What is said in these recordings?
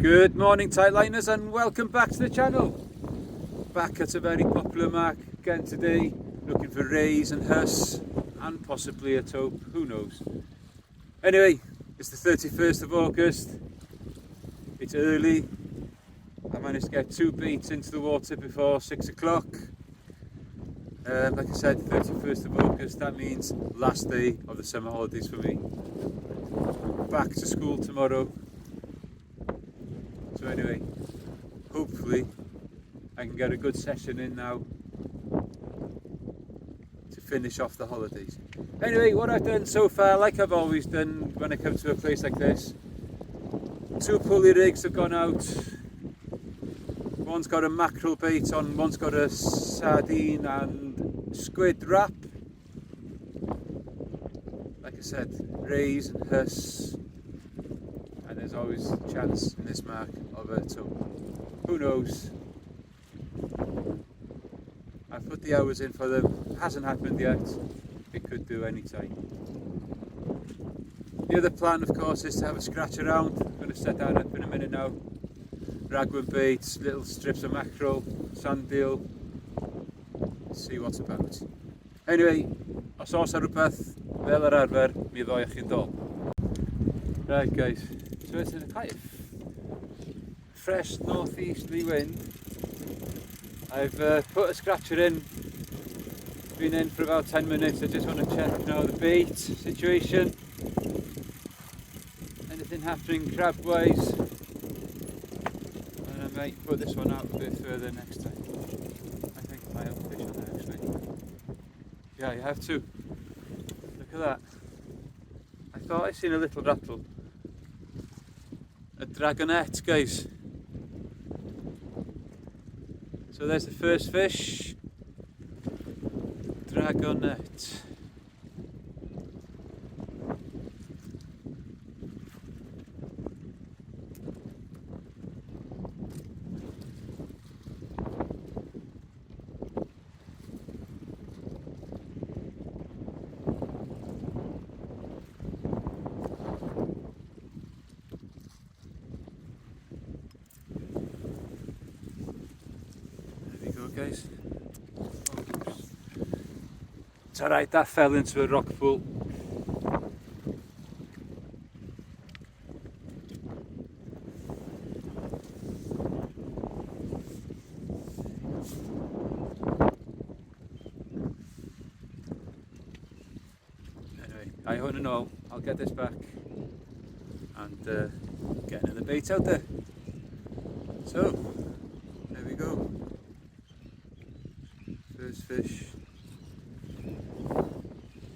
Good morning Tightliners and welcome back to the channel. Back at a very popular mark again today, looking for rays and huss and possibly a taupe, who knows. Anyway, it's the 31st of August, it's early, I managed to get 2 baits into the water before 6 o'clock. Like I said, 31st of August, that means last day of the summer holidays for me. Back to school tomorrow. So anyway, hopefully I can get a good session in now to finish off the holidays. Anyway, what I've done so far, like I've always done when I come to a place like this, 2 pulley rigs have gone out. One's got a mackerel bait on, one's got a sardine and squid wrap. Like I said, rays and huss. And there's always a chance in this mark of a taupe. Who knows? I've put the hours in for them. It hasn't happened yet. It could do any time. The other plan, of course, is to have a scratch around. I'm going to set that up in a minute now. Raglan baits, little strips of mackerel, sand deal. See what's about. Anyway, os oes ar rhywbeth fel yr arfer, mi ddoi chi'n dol. Right guys, so it's in a kind of fresh northeasterly wind. I've put a scratcher in, been in for about 10 minutes. I just want to check now the bait situation, anything happening crab wise, and I might put this one out a bit further next time. I think I have fish on there actually. Yeah, you have to. Look at that. I thought I seen a little rattle. A dragonette, guys. So there's the first fish. Dragonette. Guys. It's alright, that fell into a rock pool. Anyway, I hope and all, I'll get this back and get another bait out there. So, there we go. First fish.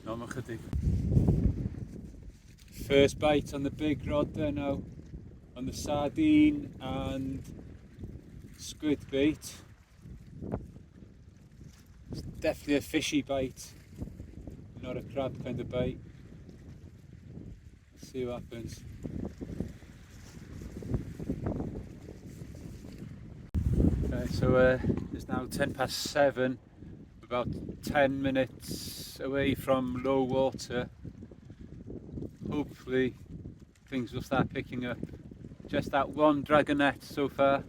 No, first bite on the big rod there now, on the sardine and squid bait. It's definitely a fishy bite, not a crab kind of bite. Let's see what happens. Okay, so it's now 7:10. About 10 minutes away from low water. Hopefully things will start picking up. Just that one dragonette so far.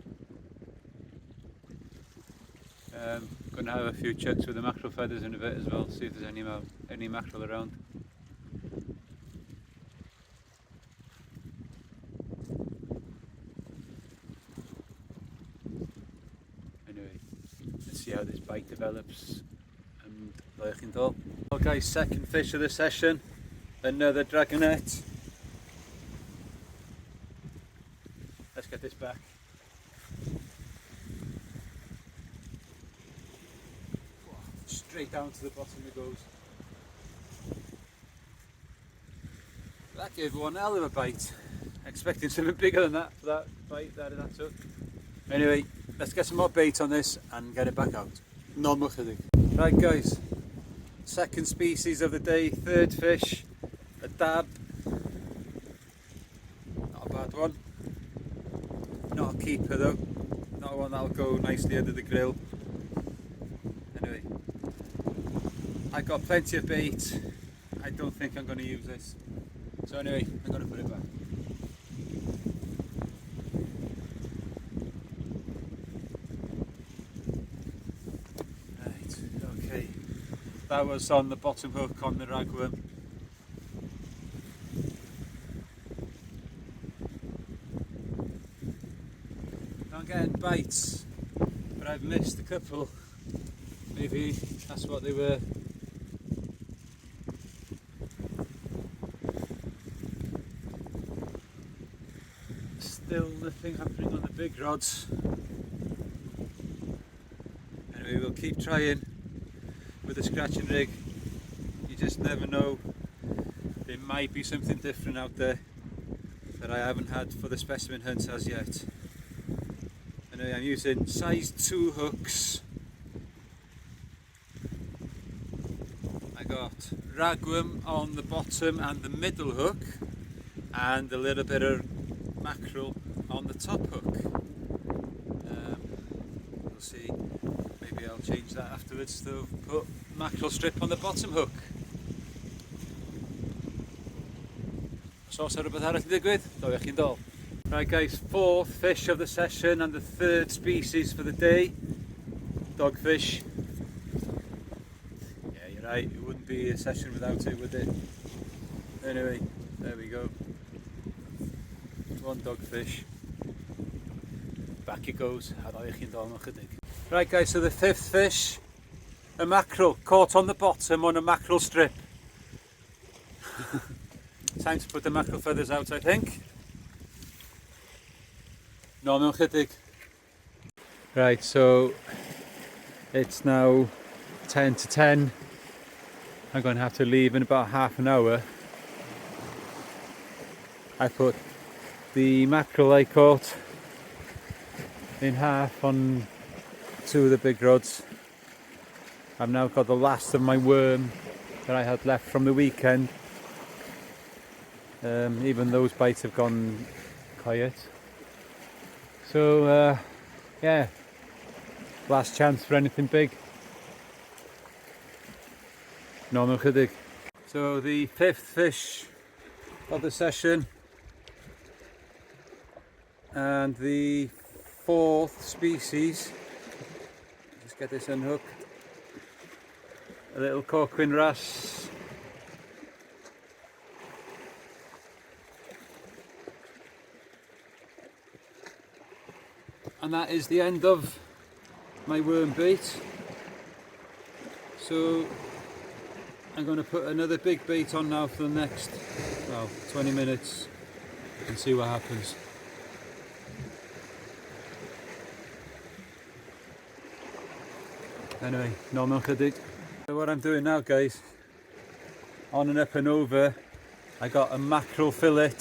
Going to have a few chucks with the mackerel feathers in a bit as well, see if there's any mackerel around. Anyway, let's see how this bite develops. Well guys, second fish of the session, another dragonette. Let's get this back. Straight down to the bottom it goes. That gave one hell of a bite. Expecting something bigger than that for that bite that took. Anyway, let's get some more bait on this and get it back out. No more kidding. Right guys. Second species of the day, third fish, a dab. Not a bad one. Not a keeper though. Not one that'll go nicely under the grill. Anyway, I got plenty of bait. I don't think I'm going to use this. So anyway, I'm going to put it back. Okay, that was on the bottom hook on the ragworm. I'm getting bites, but I've missed a couple. Maybe that's what they were. Still nothing happening on the big rods. Anyway, we'll keep trying with the scratching rig. You just never know. There might be something different out there that I haven't had for the specimen hunts as yet. Anyway, I'm using size 2 hooks. I got ragworm on the bottom and the middle hook, and a little bit of mackerel on the top hook. We'll see, maybe I'll change that afterwards to put mackerel strip on the bottom hook. So ar rhywbeth arall i digwydd, dofiach chi'n dol. Right guys, 4th fish of the session and the 3rd species for the day, dogfish. Yeah, you're right, it wouldn't be a session without it, would it? Anyway, there we go. 1 dogfish. Back it goes. Right guys, so the 5th fish, a mackerel caught on the bottom on a mackerel strip. Time to put the mackerel feathers out, I think. No, mewn chydig. Right, so it's now 10 to 10. I'm going to have to leave in about half an hour. I put the mackerel I caught in half on 2 of the big rods. I've now got the last of my worm that I had left from the weekend. Even those bites have gone quiet. So yeah, last chance for anything big. No, mewn chydig. So the 5th fish of the session and the 4th species. Just get this unhooked. A little corquin wrasse. And that is the end of my worm bait. So I'm going to put another big bait on now for the next, well, 20 minutes and see what happens. Anyway, no mewn chydig. So what I'm doing now guys, on and up and over, I got a mackerel fillet,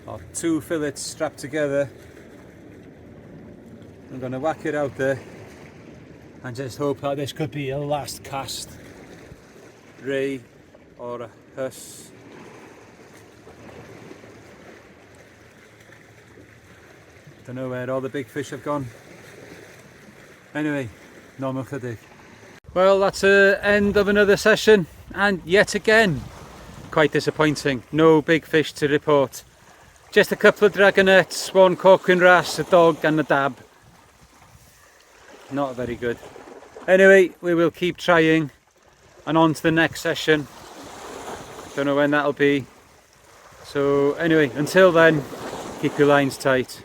or 2 fillets strapped together. I'm going to whack it out there and just hope that this could be a last cast ray or a huss. Don't know where all the big fish have gone. Anyway, no mewn chydig. Well, that's the end of another session, and yet again quite disappointing. No big fish to report. Just a couple of dragonets, 1 corquin wrasse, a dog and a dab. Not very good. Anyway, we will keep trying and on to the next session. Don't know when that'll be. So anyway, until then, keep your lines tight.